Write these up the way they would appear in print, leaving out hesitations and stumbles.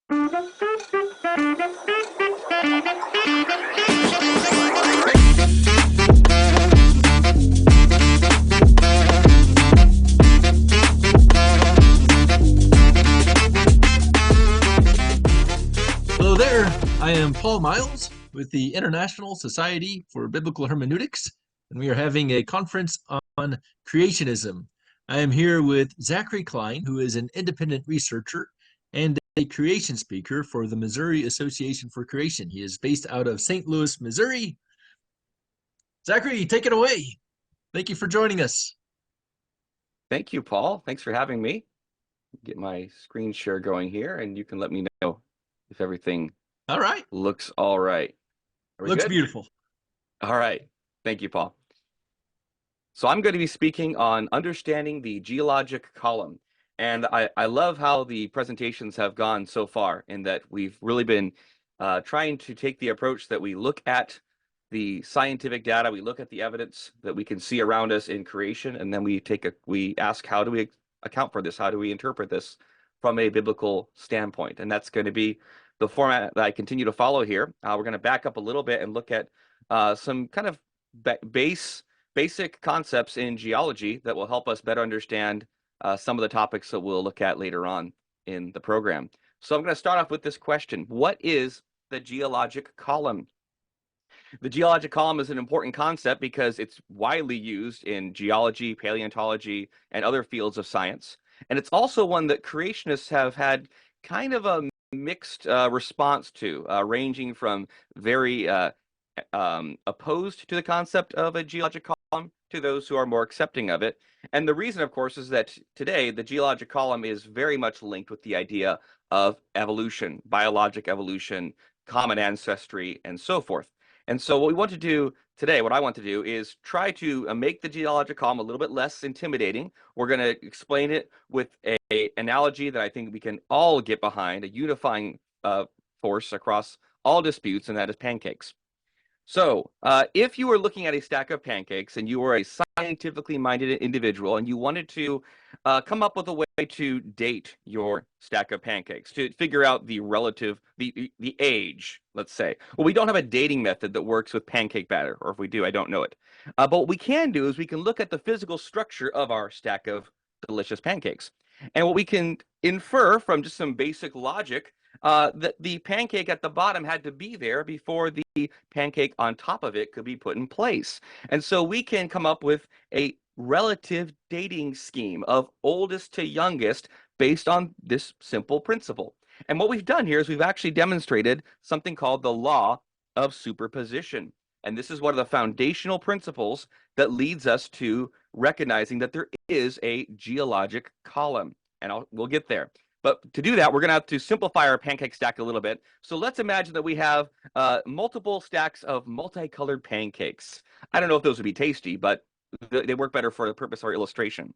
Hello there, I am Paul Miles with the International Society for Biblical Hermeneutics, and we are having a conference on creationism. I am here with Zachary Klein, who is an independent researcher and a creation speaker for the Missouri Association for Creation. He is based out of St. Louis, Missouri. Zachary, take it away. Thank you for joining us. Thank you, Paul. Thanks for having me. Get my screen share going here, and you can let me know if everything All right. looks all right. Are we Looks good? beautiful. All right. Thank you, Paul. So I'm going to be speaking on understanding the geologic column. And I love how the presentations have gone so far, in that we've really been trying to take the approach that we look at the scientific data, we look at the evidence that we can see around us in creation, and then we ask, how do we account for this? How do we interpret this from a biblical standpoint? And that's going to be the format that I continue to follow here. We're going to back up a little bit and look at some kind of basic concepts in geology that will help us better understand some of the topics that we'll look at later on in the program. So I'm going to start off with this question. What is the geologic column? The geologic column is an important concept because it's widely used in geology, paleontology, and other fields of science. And it's also one that creationists have had kind of a mixed response to, ranging from very opposed to the concept of a geologic column to those who are more accepting of it. And the reason, of course, is that today the geologic column is very much linked with the idea of evolution, biologic evolution, common ancestry, and so forth. And so what we want to do today, what I want to do, is try to make the geologic column a little bit less intimidating. We're going to explain it with an analogy that I think we can all get behind, a unifying force across all disputes, and that is pancakes. So if you were looking at a stack of pancakes and you were a scientifically minded individual and you wanted to come up with a way to date your stack of pancakes, to figure out the relative, the age, let's say. Well, we don't have a dating method that works with pancake batter, or if we do, I don't know it. But what we can do is we can look at the physical structure of our stack of delicious pancakes. And what we can infer from just some basic logic, that the pancake at the bottom had to be there before the pancake on top of it could be put in place. And so we can come up with a relative dating scheme of oldest to youngest based on this simple principle. And what we've done here is we've actually demonstrated something called the law of superposition. And this is one of the foundational principles that leads us to recognizing that there is a geologic column. And we'll get there. But to do that, we're going to have to simplify our pancake stack a little bit. So let's imagine that we have multiple stacks of multicolored pancakes. I don't know if those would be tasty, but they work better for the purpose of our illustration.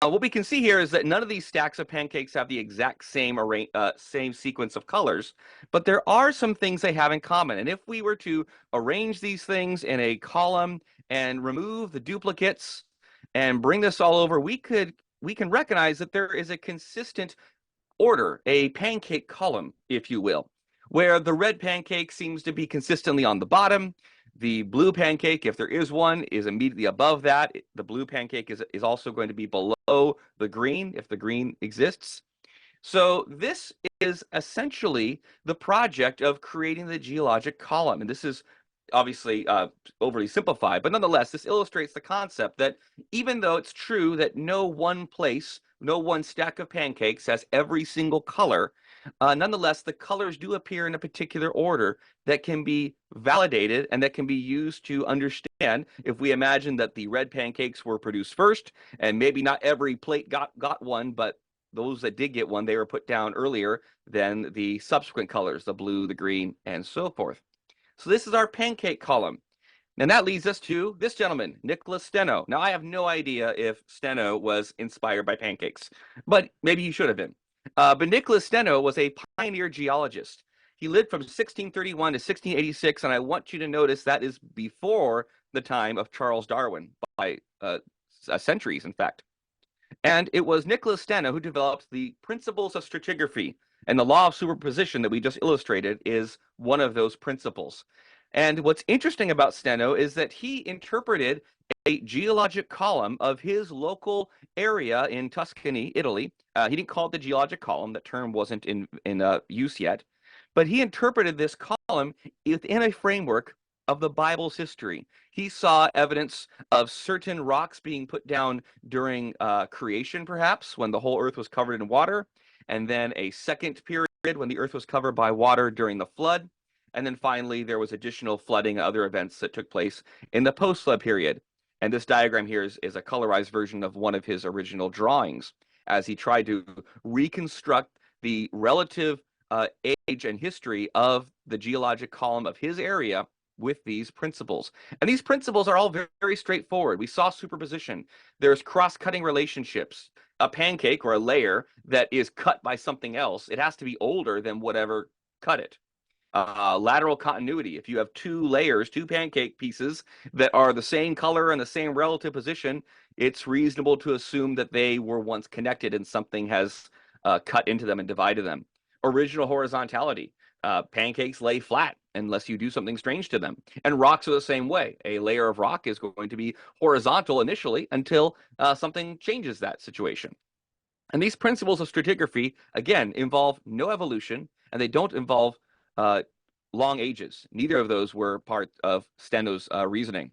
What we can see here is that none of these stacks of pancakes have the exact same sequence of colors, but there are some things they have in common. And if we were to arrange these things in a column and remove the duplicates and bring this all over, we can recognize that there is a consistent order, a pancake column, if you will, where the red pancake seems to be consistently on the bottom. The blue pancake, if there is one, is immediately above that. The blue pancake is also going to be below the green, if the green exists. So this is essentially the project of creating the geologic column. And this is obviously overly simplified, but nonetheless, this illustrates the concept that even though it's true that no one stack of pancakes has every single color, nonetheless, the colors do appear in a particular order that can be validated and that can be used to understand. If we imagine that the red pancakes were produced first, and maybe not every plate got one, but those that did get one, they were put down earlier than the subsequent colors, the blue, the green, and so forth. So this is our pancake column. And that leads us to this gentleman, Nicholas Steno. Now, I have no idea if Steno was inspired by pancakes, but maybe he should have been. But Nicholas Steno was a pioneer geologist. He lived from 1631 to 1686, and I want you to notice that is before the time of Charles Darwin, by centuries, in fact. And it was Nicholas Steno who developed the principles of stratigraphy, And the law of superposition that we just illustrated is one of those principles. And what's interesting about Steno is that he interpreted a geologic column of his local area in Tuscany, Italy. He didn't call it the geologic column. That term wasn't in use yet. But he interpreted this column within a framework of the Bible's history. He saw evidence of certain rocks being put down during creation, perhaps, when the whole earth was covered in water, and then a second period when the earth was covered by water during the flood. And then finally, there was additional flooding and other events that took place in the post-flood period. And this diagram here is a colorized version of one of his original drawings as he tried to reconstruct the relative age and history of the geologic column of his area with these principles. And these principles are all very, very straightforward. We saw superposition. There's cross-cutting relationships. A pancake or a layer that is cut by something else, it has to be older than whatever cut it. Lateral continuity. If you have two layers, two pancake pieces that are the same color and the same relative position, it's reasonable to assume that they were once connected and something has cut into them and divided them. Original horizontality. Pancakes lay flat unless you do something strange to them. And rocks are the same way. A layer of rock is going to be horizontal initially until something changes that situation. And these principles of stratigraphy, again, involve no evolution, and they don't involve long ages. Neither of those were part of Steno's reasoning.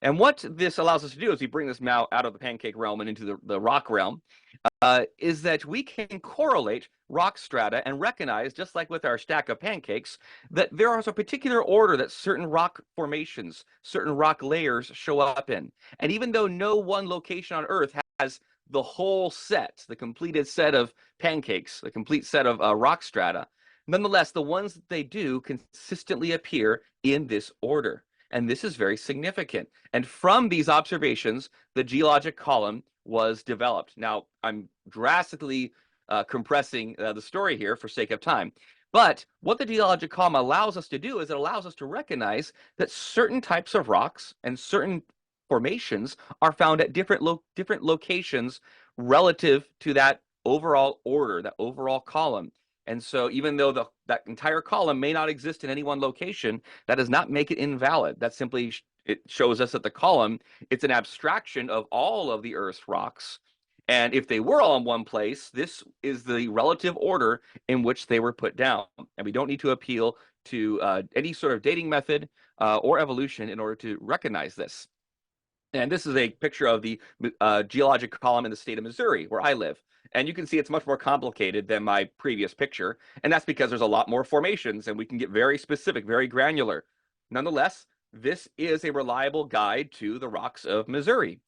And what this allows us to do as we bring this now out of the pancake realm and into the rock realm is that we can correlate rock strata and recognize, just like with our stack of pancakes, that there is a particular order that certain rock formations, certain rock layers show up in. And even though no one location on Earth has the whole set, the completed set of pancakes, the complete set of rock strata, nonetheless, the ones that they do consistently appear in this order. And this is very significant. And from these observations, the geologic column was developed. Now, I'm drastically compressing the story here for sake of time. But what the geologic column allows us to do is it allows us to recognize that certain types of rocks and certain formations are found at different locations relative to that overall order, that overall column. And so even though that entire column may not exist in any one location, that does not make it invalid. That simply it shows us that the column, it's an abstraction of all of the Earth's rocks. And if they were all in one place, this is the relative order in which they were put down. And we don't need to appeal to any sort of dating method or evolution in order to recognize this. And this is a picture of the geologic column in the state of Missouri, where I live. And you can see it's much more complicated than my previous picture. And that's because there's a lot more formations and we can get very specific, very granular. Nonetheless, this is a reliable guide to the rocks of Missouri.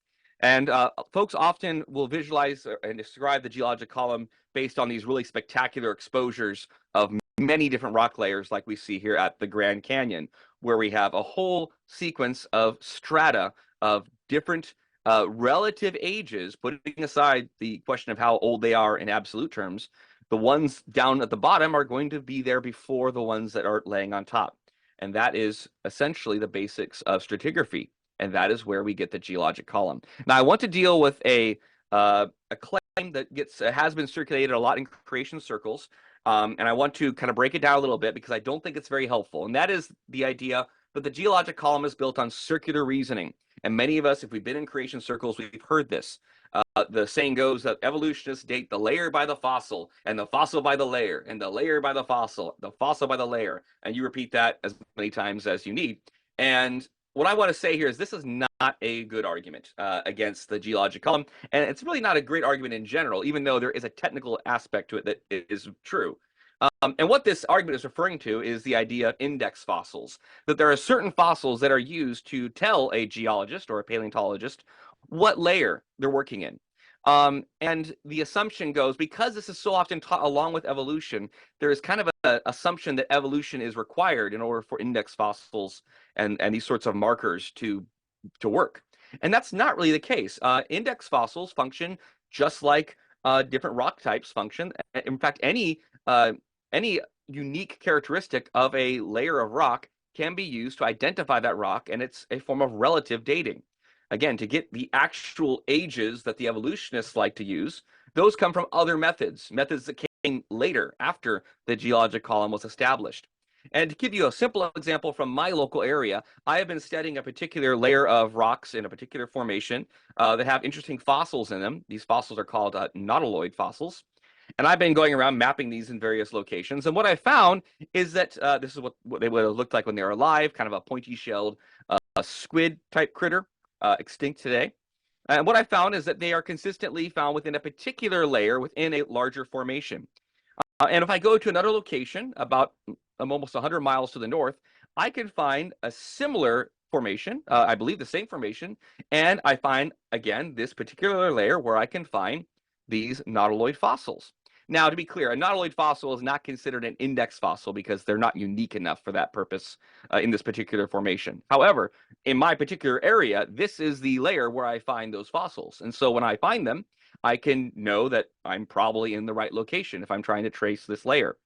And folks often will visualize and describe the geologic column based on these really spectacular exposures of many different rock layers like we see here at the Grand Canyon, where we have a whole sequence of strata of different relative ages, putting aside the question of how old they are in absolute terms. The ones down at the bottom are going to be there before the ones that are laying on top. And that is essentially the basics of stratigraphy. And that is where we get the geologic column. Now, I want to deal with a claim that has been circulated a lot in creation circles. And I want to kind of break it down a little bit because I don't think it's very helpful. And that is the idea that the geologic column is built on circular reasoning. And many of us, if we've been in creation circles, we've heard this. The saying goes that evolutionists date the layer by the fossil, and the fossil by the layer, and the layer by the fossil by the layer. And you repeat that as many times as you need. And what I want to say here is this is not a good argument against the geologic column. And it's really not a great argument in general, even though there is a technical aspect to it that is true. And what this argument is referring to is the idea of index fossils, that there are certain fossils that are used to tell a geologist or a paleontologist what layer they're working in. And the assumption goes, because this is so often taught along with evolution, there is kind of an assumption that evolution is required in order for index fossils and these sorts of markers to work. And that's not really the case. Index fossils function just like different rock types function. In fact, any unique characteristic of a layer of rock can be used to identify that rock, and it's a form of relative dating. Again, to get the actual ages that the evolutionists like to use, those come from other methods that came later after the geologic column was established. And to give you a simple example from my local area, I have been studying a particular layer of rocks in a particular formation that have interesting fossils in them. These fossils are called nautiloid fossils. And I've been going around mapping these in various locations. And what I found is that this is what they would have looked like when they were alive, kind of a pointy-shelled squid-type critter, extinct today. And what I found is that they are consistently found within a particular layer within a larger formation. And if I go to another location about almost 100 miles to the north, I can find a similar formation, I believe the same formation, and I find, again, this particular layer where I can find these nautiloid fossils. Now, to be clear, a nautiloid fossil is not considered an index fossil because they're not unique enough for that purpose in this particular formation. However, in my particular area, this is the layer where I find those fossils. And so when I find them, I can know that I'm probably in the right location if I'm trying to trace this layer.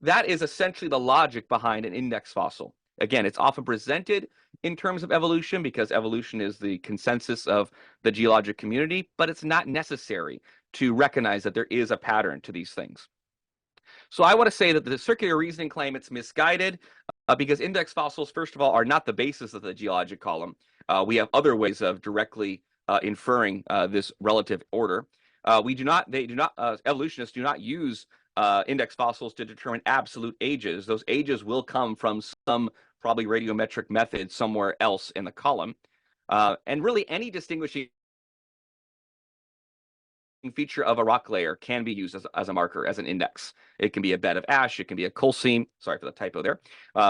That is essentially the logic behind an index fossil. Again, it's often presented in terms of evolution because evolution is the consensus of the geologic community, but it's not necessary to recognize that there is a pattern to these things. So I want to say that the circular reasoning claim, it's misguided because index fossils, first of all, are not the basis of the geologic column. We have other ways of directly inferring this relative order. Evolutionists do not use index fossils to determine absolute ages. Those ages will come from some probably radiometric method somewhere else in the column. And really any distinguishing feature of a rock layer can be used as a marker, as an index. It can be a bed of ash, it can be a coal seam, sorry for the typo there.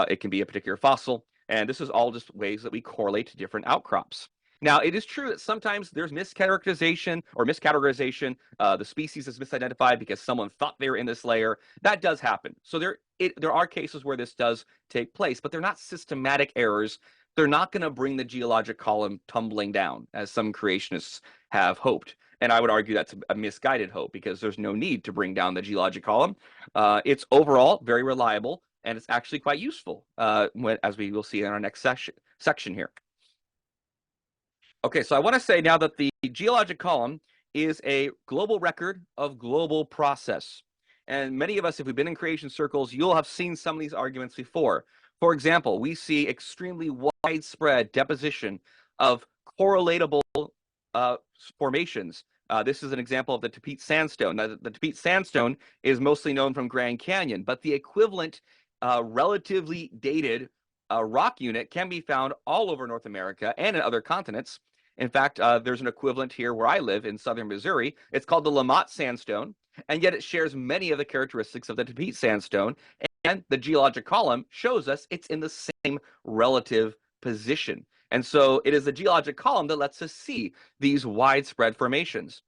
It can be a particular fossil, and this is all just ways that we correlate to different outcrops. Now, it is true that sometimes there's mischaracterization or miscategorization. The species is misidentified because someone thought they were in this layer. That does happen. So there are cases where this does take place, but they're not systematic errors. They're not going to bring the geologic column tumbling down, as some creationists have hoped. And I would argue that's a misguided hope because there's no need to bring down the geologic column. It's overall very reliable, and it's actually quite useful, as we will see in our next section here. Okay, so I want to say now that the geologic column is a global record of global process. And many of us, if we've been in creation circles, you'll have seen some of these arguments before. For example, we see extremely widespread deposition of correlatable formations. This is an example of the Tepete sandstone. Now, the Tepete sandstone is mostly known from Grand Canyon, but the equivalent relatively dated rock unit can be found all over North America and in other continents. In fact, there's an equivalent here where I live in southern Missouri. It's called the Lamont sandstone, and yet it shares many of the characteristics of the Tepete sandstone, and the geologic column shows us it's in the same relative position. And so it is the geologic column that lets us see these widespread formations.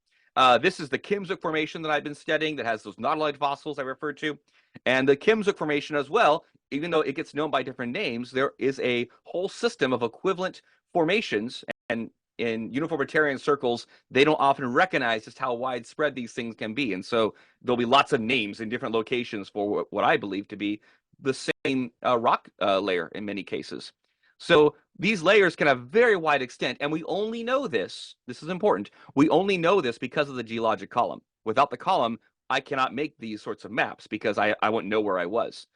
This is the Kimsuk formation that I've been studying that has those nautiloid fossils I referred to. And the Kimsuk formation as well, even though it gets known by different names, there is a whole system of equivalent formations. And in uniformitarian circles, they don't often recognize just how widespread these things can be. And so there'll be lots of names in different locations for what I believe to be the same rock layer in many cases. So these layers can have very wide extent, and we only know this is important, we only know this because of the geologic column. Without the column, I cannot make these sorts of maps because I wouldn't know where I was.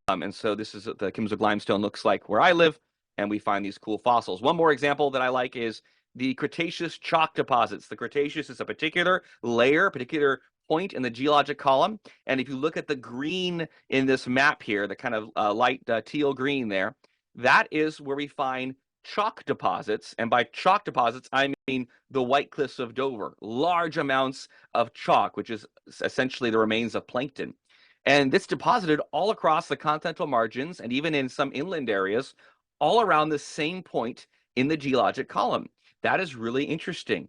And so this is the Kimsuk limestone looks like where I live, and we find these cool fossils. One more example that I like is the Cretaceous chalk deposits. The Cretaceous is a particular layer, particular point in the geologic column. And if you look at the green in this map here, the kind of light teal green there, that is where we find chalk deposits. And by chalk deposits, I mean the White Cliffs of Dover, large amounts of chalk, which is essentially the remains of plankton. And it's deposited all across the continental margins and even in some inland areas, all around the same point in the geologic column. That is really interesting.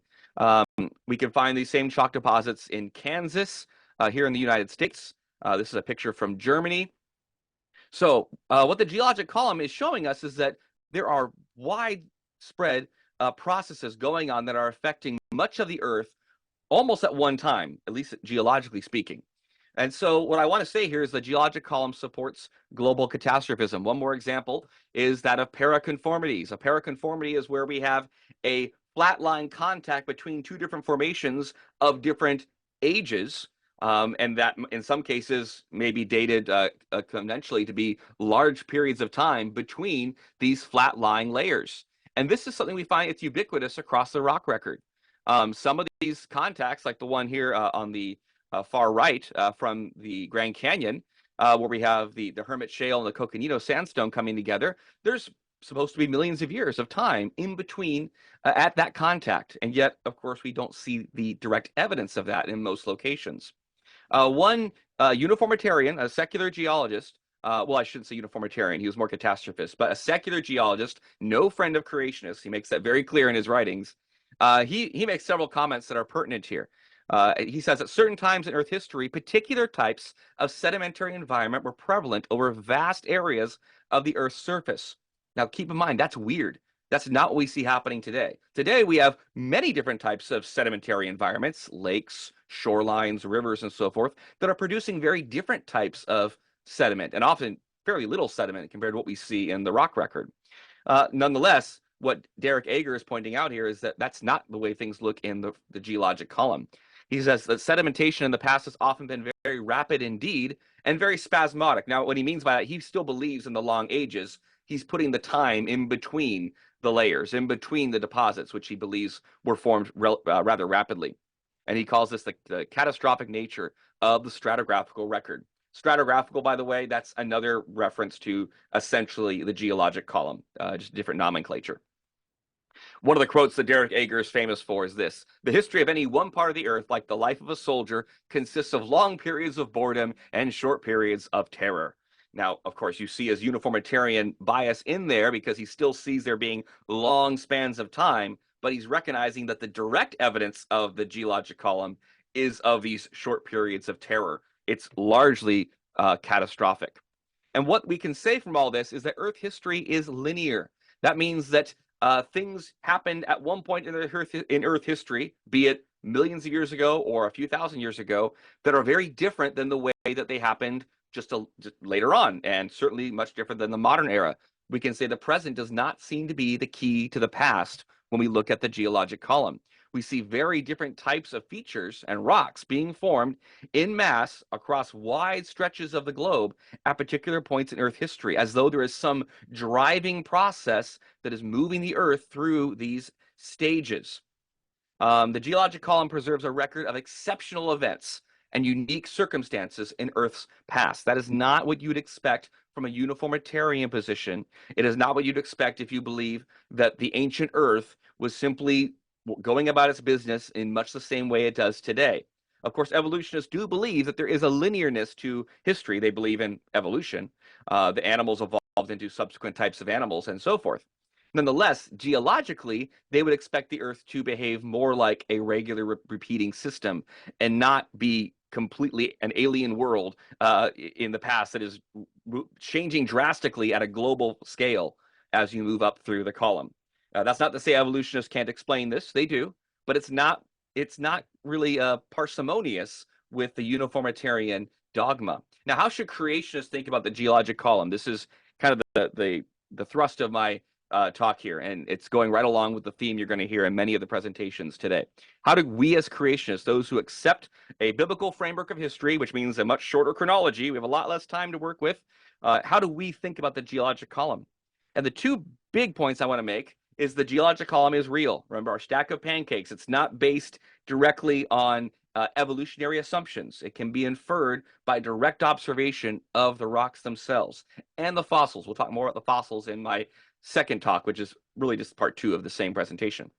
We can find these same chalk deposits in Kansas, here in the United States. This is a picture from Germany. So what the geologic column is showing us is that there are widespread processes going on that are affecting much of the Earth almost at one time, at least geologically speaking. And so what I want to say here is the geologic column supports global catastrophism. One more example is that of paraconformities. A paraconformity is where we have a flat line contact between two different formations of different ages, and that in some cases may be dated conventionally to be large periods of time between these flat-lying layers. And this is something we find it's ubiquitous across the rock record. Some of these contacts, like the one here on the far right from the Grand Canyon, where we have the Hermit Shale and the Coconino Sandstone coming together, there's supposed to be millions of years of time in between at that contact. And yet, of course, we don't see the direct evidence of that in most locations. One uniformitarian, a secular geologist, well, I shouldn't say uniformitarian, he was more catastrophist, but a secular geologist, no friend of creationists, he makes that very clear in his writings. He makes several comments that are pertinent here. He says at certain times in Earth history, particular types of sedimentary environment were prevalent over vast areas of the Earth's surface. Now, keep in mind, that's weird. That's not what we see happening today. Today, we have many different types of sedimentary environments, lakes, shorelines, rivers, and so forth, that are producing very different types of sediment, and often fairly little sediment compared to what we see in the rock record. Nonetheless, what Derek Ager is pointing out here is that that's not the way things look in the geologic column. He says that sedimentation in the past has often been very rapid indeed and very spasmodic. Now, what he means by that, he still believes in the long ages. He's putting the time in between the layers, in between the deposits, which he believes were formed rather rapidly. And he calls this the catastrophic nature of the stratigraphical record. Stratigraphical, by the way, that's another reference to essentially the geologic column, just different nomenclature. One of the quotes that Derek Ager is famous for is this: "The history of any one part of the earth, like the life of a soldier, consists of long periods of boredom and short periods of terror." Now, of course, you see his uniformitarian bias in there because he still sees there being long spans of time, but he's recognizing that the direct evidence of the geologic column is of these short periods of terror. It's largely catastrophic. And what we can say from all this is that Earth history is linear. That means that things happened at one point in Earth history, be it millions of years ago or a few thousand years ago, that are very different than the way that they happened just later on, and certainly much different than the modern era. We can say the present does not seem to be the key to the past when we look at the geologic column. We see very different types of features and rocks being formed in mass across wide stretches of the globe at particular points in Earth history, as though there is some driving process that is moving the Earth through these stages. The geologic column preserves a record of exceptional events and unique circumstances in Earth's past. That is not what you'd expect from a uniformitarian position. It is not what you'd expect if you believe that the ancient Earth was simply going about its business in much the same way it does today. Of course, evolutionists do believe that there is a linearness to history. They believe in evolution. The animals evolved into subsequent types of animals and so forth. Nonetheless, geologically, they would expect the Earth to behave more like a regular repeating system and not be completely an alien world in the past that is changing drastically at a global scale as you move up through the column. That's not to say evolutionists can't explain this. They do, but it's not really parsimonious with the uniformitarian dogma. Now, how should creationists think about the geologic column? This is kind of the thrust of my talk here, and it's going right along with the theme you're going to hear in many of the presentations today. How do we as creationists, those who accept a biblical framework of history, which means a much shorter chronology, we have a lot less time to work with, how do we think about the geologic column? And the two big points I want to make is the geologic column is real. Remember, our stack of pancakes, it's not based directly on evolutionary assumptions. It can be inferred by direct observation of the rocks themselves and the fossils. We'll talk more about the fossils in my second talk, which is really just part 2 of the same presentation.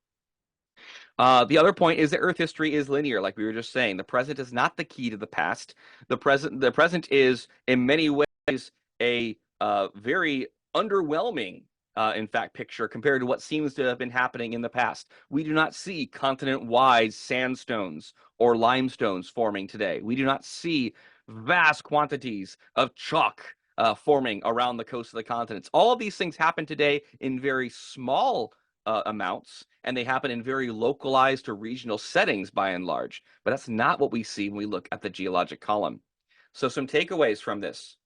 The other point is that Earth history is linear, like we were just saying. The present is not the key to the past. The present is, in many ways, a very underwhelming, in fact, picture compared to what seems to have been happening in the past. We do not see continent-wide sandstones or limestones forming today. We do not see vast quantities of chalk forming around the coast of the continents. All of these things happen today in very small amounts, and they happen in very localized or regional settings by and large. But that's not what we see when we look at the geologic column. So some takeaways from this.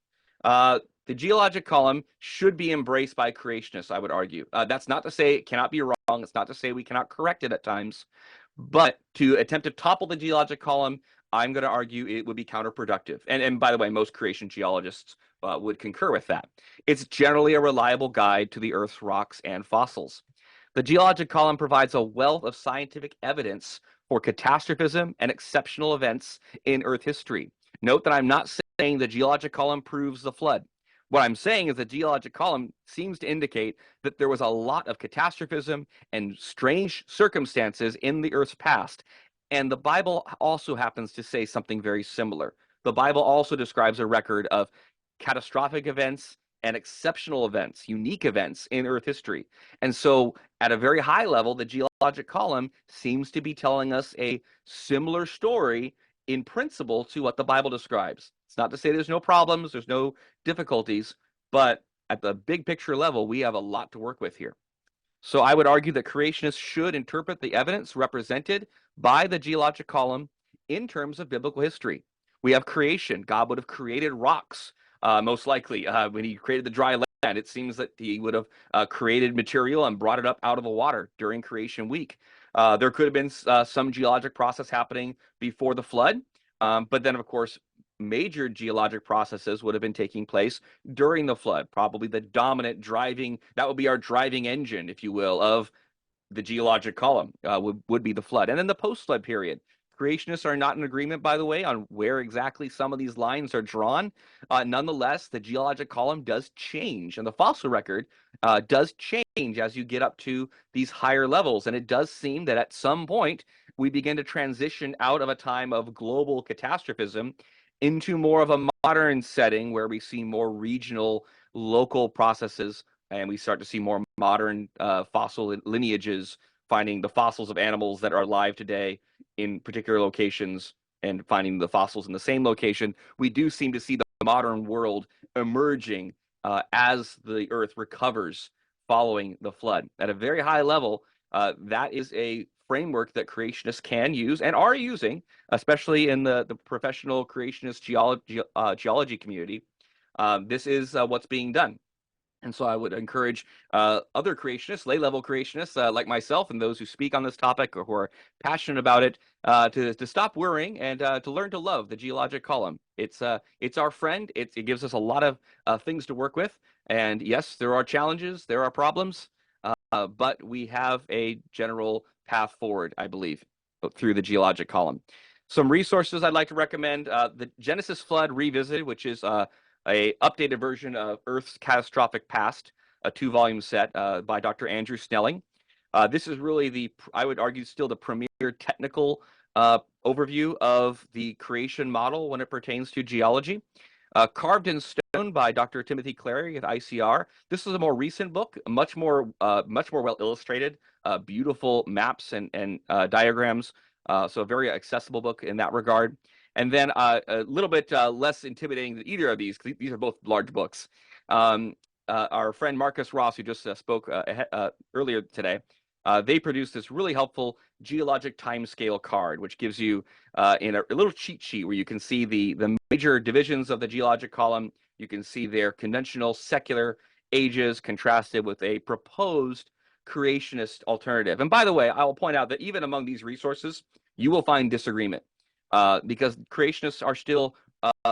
The geologic column should be embraced by creationists, I would argue. That's not to say it cannot be wrong. It's not to say we cannot correct it at times. But to attempt to topple the geologic column I'm going to argue it would be counterproductive. And by the way, most creation geologists would concur with that. It's generally a reliable guide to the Earth's rocks and fossils. The geologic column provides a wealth of scientific evidence for catastrophism and exceptional events in Earth history. Note that I'm not saying the geologic column proves the flood. What I'm saying is the geologic column seems to indicate that there was a lot of catastrophism and strange circumstances in the Earth's past. And the Bible also happens to say something very similar. The Bible also describes a record of catastrophic events and exceptional events, unique events in Earth history. And so, at a very high level, the geologic column seems to be telling us a similar story in principle to what the Bible describes. It's not to say there's no problems, there's no difficulties, but at the big picture level, we have a lot to work with here. So I would argue that creationists should interpret the evidence represented by the geologic column in terms of biblical history. We have creation. God would have created rocks, most likely. When he created the dry land, it seems that he would have created material and brought it up out of the water during creation week. There could have been some geologic process happening before the flood, but then, of course, major geologic processes would have been taking place during the flood. Probably the dominant driving, that would be our driving engine, if you will, of the geologic column would be the flood. And then the post-flood period. Creationists are not in agreement, by the way, on where exactly some of these lines are drawn. Nonetheless, the geologic column does change, and the fossil record does change as you get up to these higher levels. And it does seem that at some point, we begin to transition out of a time of global catastrophism into more of a modern setting where we see more regional, local processes, and we start to see more modern fossil lineages, finding the fossils of animals that are alive today in particular locations and finding the fossils in the same location. We do seem to see the modern world emerging as the Earth recovers following the flood. At a very high level, that is a framework that creationists can use and are using, especially in the professional creationist geology community. This is what's being done. And so I would encourage other creationists, lay-level creationists like myself and those who speak on this topic or who are passionate about it to stop worrying and to learn to love the geologic column. It's our friend. It gives us a lot of things to work with. And yes, there are challenges, there are problems, but we have a general path forward, I believe, through the geologic column. Some resources I'd like to recommend: the Genesis Flood Revisited, which is a updated version of Earth's Catastrophic Past, a 2-volume set by Dr. Andrew Snelling. This is really I would argue, still the premier technical overview of the creation model when it pertains to geology. Carved in Stone by Dr. Timothy Clary at ICR. This is a more recent book, much more well illustrated, beautiful maps and diagrams. So a very accessible book in that regard. And then a little bit less intimidating than either of these, because these are both large books. Our friend Marcus Ross, who just spoke earlier today, they produced this really helpful geologic timescale card, which gives you in a little cheat sheet where you can see the major divisions of the geologic column. You can see their conventional secular ages contrasted with a proposed creationist alternative. And by the way, I will point out that even among these resources, you will find disagreement because creationists are still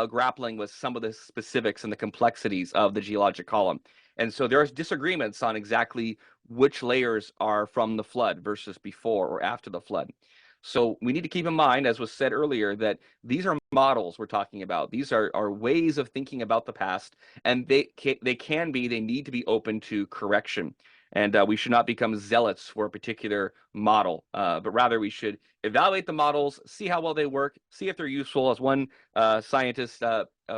grappling with some of the specifics and the complexities of the geologic column. And so there's disagreements on exactly which layers are from the flood versus before or after the flood. So we need to keep in mind, as was said earlier, that these are models we're talking about. These are ways of thinking about the past, and they need to be open to correction. And we should not become zealots for a particular model, but rather we should evaluate the models, see how well they work, see if they're useful. As one scientist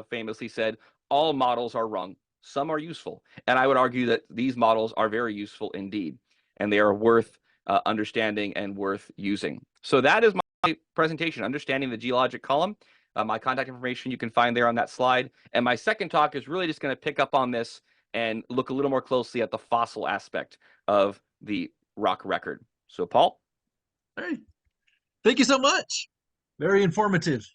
famously said, all models are wrong. Some are useful. And I would argue that these models are very useful indeed, and they are worth understanding and worth using. So that is my presentation, Understanding the Geologic Column. My contact information you can find there on that slide. And my second talk is really just going to pick up on this and look a little more closely at the fossil aspect of the rock record. So, Paul? All right. Thank you so much. Very informative.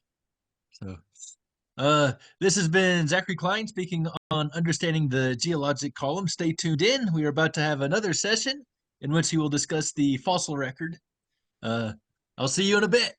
So, this has been Zachary Klein speaking on Understanding the Geologic Column. Stay tuned in. We are about to have another session in which he will discuss the fossil record. I'll see you in a bit.